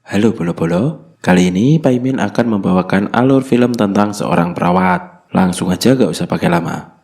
Halo Bolo-Bolo, kali ini Pak Imin akan membawakan alur film tentang seorang perawat. Langsung aja gak usah pakai lama.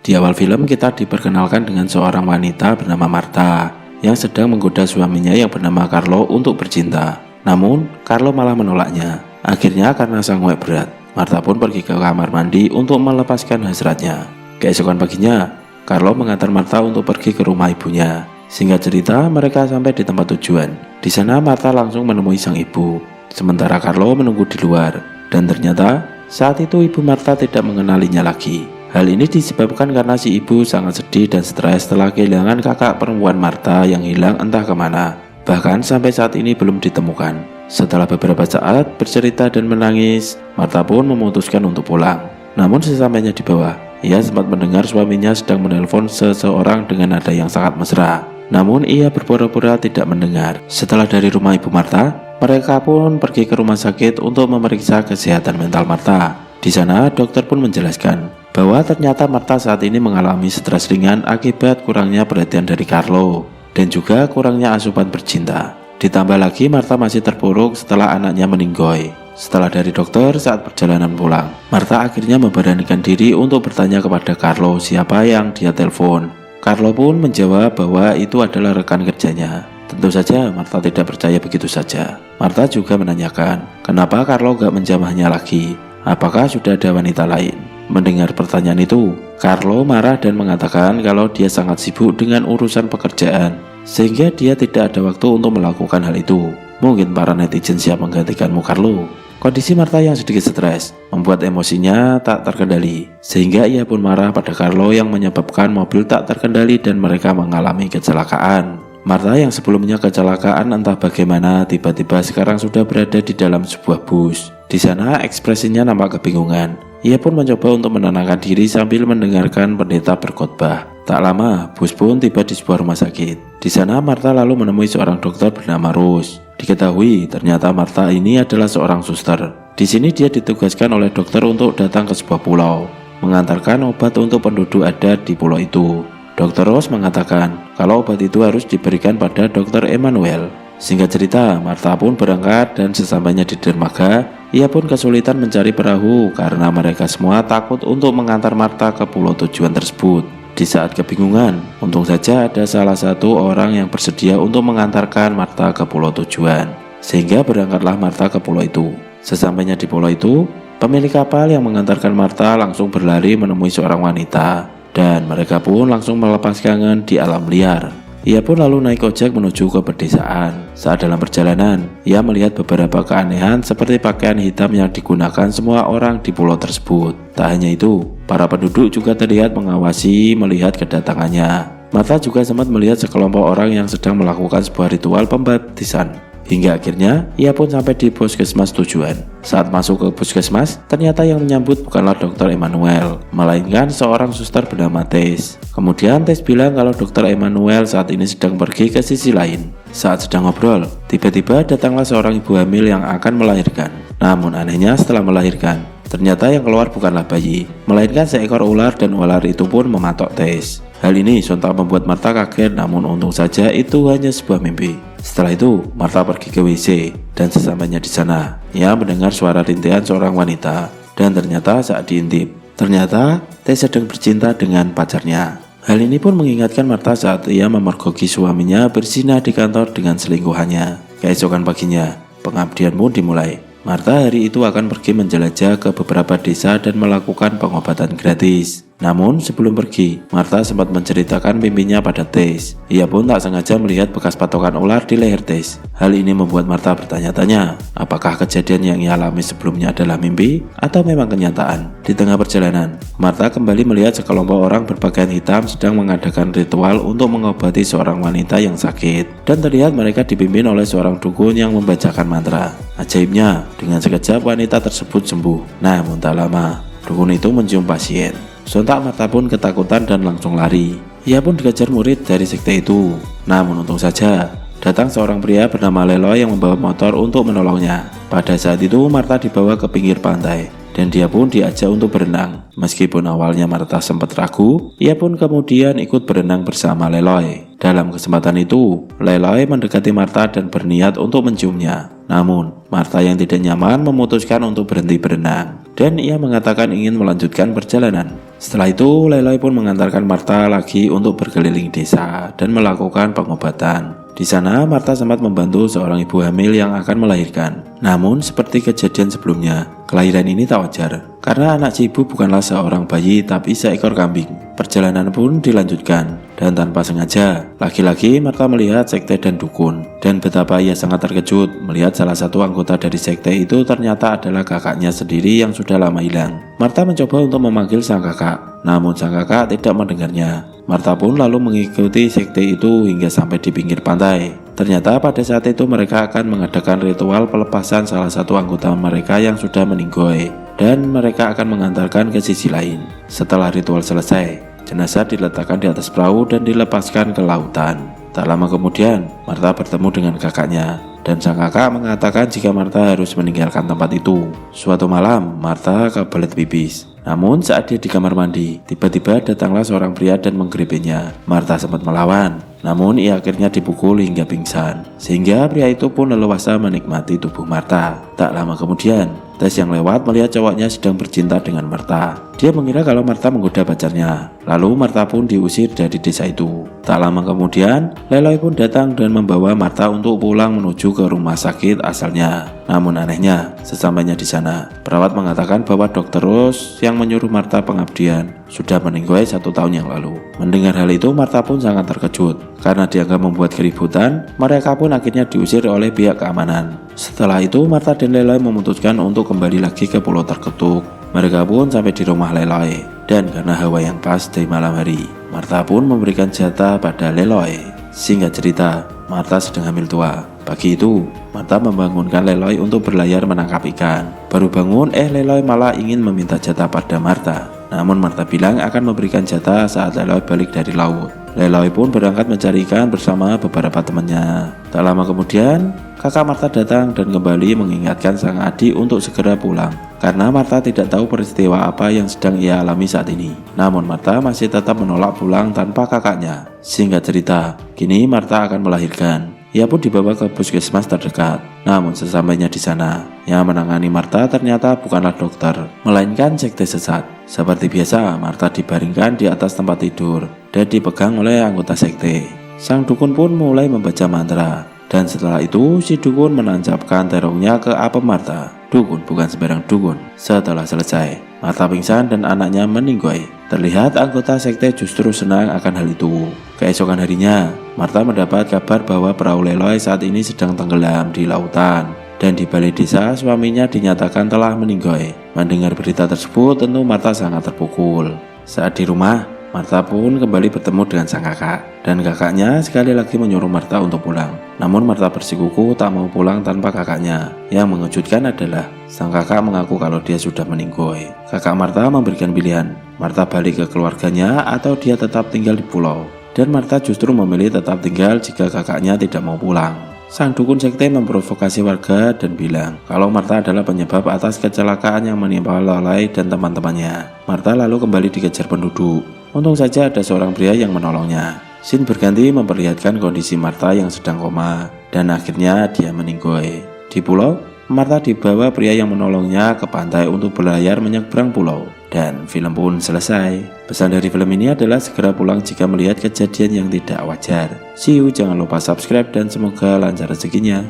Di awal film kita diperkenalkan dengan seorang wanita bernama Martha yang sedang menggoda suaminya yang bernama Carlo untuk bercinta. Namun, Carlo malah menolaknya. Akhirnya karena sangat berat, Martha pun pergi ke kamar mandi untuk melepaskan hasratnya. Keesokan paginya, Carlo mengantar Martha untuk pergi ke rumah ibunya. Singkat cerita, mereka sampai di tempat tujuan. Di sana Martha langsung menemui sang ibu, sementara Carlo menunggu di luar. Dan ternyata saat itu ibu Martha tidak mengenalinya lagi. Hal ini disebabkan karena si ibu sangat sedih dan stres setelah kehilangan kakak perempuan Martha yang hilang entah kemana. Bahkan sampai saat ini belum ditemukan. Setelah beberapa saat bercerita dan menangis, Martha pun memutuskan untuk pulang. Namun sesampainya di bawah, ia sempat mendengar suaminya sedang menelpon seseorang dengan nada yang sangat mesra. Namun ia berpura-pura tidak mendengar. Setelah dari rumah ibu Martha, mereka pun pergi ke rumah sakit untuk memeriksa kesehatan mental Martha. Di sana dokter pun menjelaskan bahwa ternyata Martha saat ini mengalami stres ringan akibat kurangnya perhatian dari Carlo dan juga kurangnya asupan bercinta. Ditambah lagi Martha masih terpuruk setelah anaknya meninggoy. Setelah dari dokter saat perjalanan pulang, Martha akhirnya memberanikan diri untuk bertanya kepada Carlo siapa yang dia telepon. Carlo pun menjawab bahwa itu adalah rekan kerjanya. Tentu saja Martha tidak percaya begitu saja. Martha juga menanyakan, kenapa Carlo gak menjamahnya lagi? Apakah sudah ada wanita lain? Mendengar pertanyaan itu, Carlo marah dan mengatakan kalau dia sangat sibuk dengan urusan pekerjaan, sehingga dia tidak ada waktu untuk melakukan hal itu. Mungkin para netizen siap menggantikanmu, Carlo. Kondisi Martha yang sedikit stres membuat emosinya tak terkendali, sehingga ia pun marah pada Carlo yang menyebabkan mobil tak terkendali dan mereka mengalami kecelakaan. Martha yang sebelumnya kecelakaan entah bagaimana tiba-tiba sekarang sudah berada di dalam sebuah bus. Di sana ekspresinya nampak kebingungan. Ia pun mencoba untuk menenangkan diri sambil mendengarkan pendeta berkhotbah. Tak lama, bus pun tiba di sebuah rumah sakit. Di sana Martha lalu menemui seorang dokter bernama Rose. Diketahui ternyata Martha ini adalah seorang suster. Di sini dia ditugaskan oleh dokter untuk datang ke sebuah pulau, mengantarkan obat untuk penduduk adat di pulau itu. Dokter Rose mengatakan kalau obat itu harus diberikan pada Dokter Emmanuel. Singkat cerita, Martha pun berangkat dan sesampainya di dermaga, ia pun kesulitan mencari perahu karena mereka semua takut untuk mengantar Martha ke pulau tujuan tersebut. Di saat kebingungan, untung saja ada salah satu orang yang bersedia untuk mengantarkan Martha ke pulau tujuan. Sehingga berangkatlah Martha ke pulau itu. Sesampainya di pulau itu, pemilik kapal yang mengantarkan Martha langsung berlari menemui seorang wanita. Dan mereka pun langsung melepas kangen di alam liar. Ia pun lalu naik ojek menuju ke pedesaan. Saat dalam perjalanan, ia melihat beberapa keanehan seperti pakaian hitam yang digunakan semua orang di pulau tersebut. Tak hanya itu, para penduduk juga terlihat mengawasi melihat kedatangannya. Martha juga sempat melihat sekelompok orang yang sedang melakukan sebuah ritual pembaptisan. Hingga akhirnya ia pun sampai di puskesmas tujuan. Saat masuk ke puskesmas, ternyata yang menyambut bukanlah Dokter Emmanuel, melainkan seorang suster bernama Tess. Kemudian Tess bilang kalau Dokter Emmanuel saat ini sedang pergi ke sisi lain. Saat sedang ngobrol, tiba-tiba datanglah seorang ibu hamil yang akan melahirkan. Namun anehnya setelah melahirkan, ternyata yang keluar bukanlah bayi, melainkan seekor ular dan ular itu pun mematok Tess. Hal ini sontak membuat Martha kaget, namun untung saja itu hanya sebuah mimpi. Setelah itu, Martha pergi ke WC dan sesampainya di sana, ia mendengar suara rintihan seorang wanita dan ternyata saat diintip, ternyata Tess sedang bercinta dengan pacarnya. Hal ini pun mengingatkan Martha saat ia memergoki suaminya berzina di kantor dengan selingkuhannya. Keesokan paginya, pengabdian pun dimulai. Martha hari itu akan pergi menjelajah ke beberapa desa dan melakukan pengobatan gratis. Namun sebelum pergi, Martha sempat menceritakan mimpinya pada Tess. Ia pun tak sengaja melihat bekas patokan ular di leher Tess. Hal ini membuat Martha bertanya-tanya, apakah kejadian yang ia alami sebelumnya adalah mimpi atau memang kenyataan. Di tengah perjalanan, Martha kembali melihat sekelompok orang berpakaian hitam sedang mengadakan ritual untuk mengobati seorang wanita yang sakit. Dan terlihat mereka dipimpin oleh seorang dukun yang membacakan mantra. Ajaibnya, dengan sekejap wanita tersebut sembuh. Namun tak lama, dukun itu mencium pasien. Sontak Martha pun ketakutan dan langsung lari. Ia pun dikejar murid dari sekte itu. Namun untung saja, datang seorang pria bernama Lelo yang membawa motor untuk menolongnya. Pada saat itu Martha dibawa ke pinggir pantai dan dia pun diajak untuk berenang. Meskipun awalnya Martha sempat ragu, ia pun kemudian ikut berenang bersama Leloy. Dalam kesempatan itu, Leloy mendekati Martha dan berniat untuk menciumnya. Namun, Martha yang tidak nyaman memutuskan untuk berhenti berenang, dan ia mengatakan ingin melanjutkan perjalanan. Setelah itu, Leloy pun mengantarkan Martha lagi untuk berkeliling desa dan melakukan pengobatan. Di sana, Martha sempat membantu seorang ibu hamil yang akan melahirkan. Namun, seperti kejadian sebelumnya, kelahiran ini tak wajar, karena anak si ibu bukanlah seorang bayi tapi seekor kambing. Perjalanan pun dilanjutkan, dan tanpa sengaja, lagi-lagi Martha melihat sekte dan dukun. Dan betapa ia sangat terkejut melihat salah satu anggota dari sekte itu ternyata adalah kakaknya sendiri yang sudah lama hilang. Martha mencoba untuk memanggil sang kakak, namun sang kakak tidak mendengarnya. Martha pun lalu mengikuti sekte itu hingga sampai di pinggir pantai. Ternyata pada saat itu mereka akan mengadakan ritual pelepasan salah satu anggota mereka yang sudah meninggoy, dan mereka akan mengantarkan ke sisi lain. Setelah ritual selesai, jenazah diletakkan di atas perahu dan dilepaskan ke lautan. Tak lama kemudian, Martha bertemu dengan kakaknya, dan sang kakak mengatakan jika Martha harus meninggalkan tempat itu. Suatu malam, Martha kebelet pipis. Namun saat dia di kamar mandi, tiba-tiba datanglah seorang pria dan menggerebeknya. Martha sempat melawan, namun ia akhirnya dipukul hingga pingsan, sehingga pria itu pun leluasa menikmati tubuh Martha. Tak lama kemudian, Tess yang lewat melihat cowoknya sedang bercinta dengan Martha. Dia mengira kalau Martha menggoda pacarnya. Lalu Martha pun diusir dari desa itu. Tak lama kemudian, Leloy pun datang dan membawa Martha untuk pulang menuju ke rumah sakit asalnya. Namun anehnya, sesampainya di sana, perawat mengatakan bahwa dokter Rose yang menyuruh Martha pengabdian sudah meninggal 1 tahun yang lalu. Mendengar hal itu, Martha pun sangat terkejut. Karena dianggap membuat keributan, mereka pun akhirnya diusir oleh pihak keamanan. Setelah itu, Martha dan Leloy memutuskan untuk kembali lagi ke Pulau Terkutuk. Mereka pun sampai di rumah Leloy, dan karena hawa yang pas di malam hari, Martha pun memberikan jatah pada Leloy. Singkat cerita, Martha sedang hamil tua. Pagi itu, Martha membangunkan Leloy untuk berlayar menangkap ikan. Baru bangun, Leloy malah ingin meminta jatah pada Martha. Namun Martha bilang akan memberikan jatah saat Leloy balik dari laut. Leloy pun berangkat mencari ikan bersama beberapa temannya. Tak lama kemudian, kakak Martha datang dan kembali mengingatkan sang adik untuk segera pulang, karena Martha tidak tahu peristiwa apa yang sedang ia alami saat ini. Namun Martha masih tetap menolak pulang tanpa kakaknya. Singkat cerita, kini Martha akan melahirkan. Ia pun dibawa ke puskesmas terdekat. Namun sesampainya di sana, yang menangani Martha ternyata bukanlah dokter, melainkan sekte sesat. Seperti biasa, Martha dibaringkan di atas tempat tidur dan dipegang oleh anggota sekte. Sang dukun pun mulai membaca mantra, dan setelah itu si dukun menancapkan terongnya ke apem Martha. Dukun bukan sembarang dukun. Setelah selesai, Martha pingsan dan anaknya meninggoy. Terlihat anggota sekte justru senang akan hal itu. Keesokan harinya, Martha mendapat kabar bahwa perahu Leloy saat ini sedang tenggelam di lautan, dan di balai desa suaminya dinyatakan telah meninggoy. Mendengar berita tersebut, tentu Martha sangat terpukul. Saat di rumah, Martha pun kembali bertemu dengan sang kakak, dan kakaknya sekali lagi menyuruh Martha untuk pulang. Namun Martha bersikukuh tak mau pulang tanpa kakaknya. Yang mengejutkan adalah sang kakak mengaku kalau dia sudah meninggoy. Kakak Martha memberikan pilihan, Martha balik ke keluarganya atau dia tetap tinggal di pulau. Dan Martha justru memilih tetap tinggal jika kakaknya tidak mau pulang. Sang dukun sekte memprovokasi warga dan bilang kalau Martha adalah penyebab atas kecelakaan yang menimpa Leloy dan teman-temannya. Martha lalu kembali dikejar penduduk. Untung saja ada seorang pria yang menolongnya. Scene berganti memperlihatkan kondisi Martha yang sedang koma, dan akhirnya dia meninggoy. Di pulau, Martha dibawa pria yang menolongnya ke pantai untuk berlayar menyeberang pulau. Dan film pun selesai. Pesan dari film ini adalah segera pulang jika melihat kejadian yang tidak wajar. See you, jangan lupa subscribe dan semoga lancar rezekinya.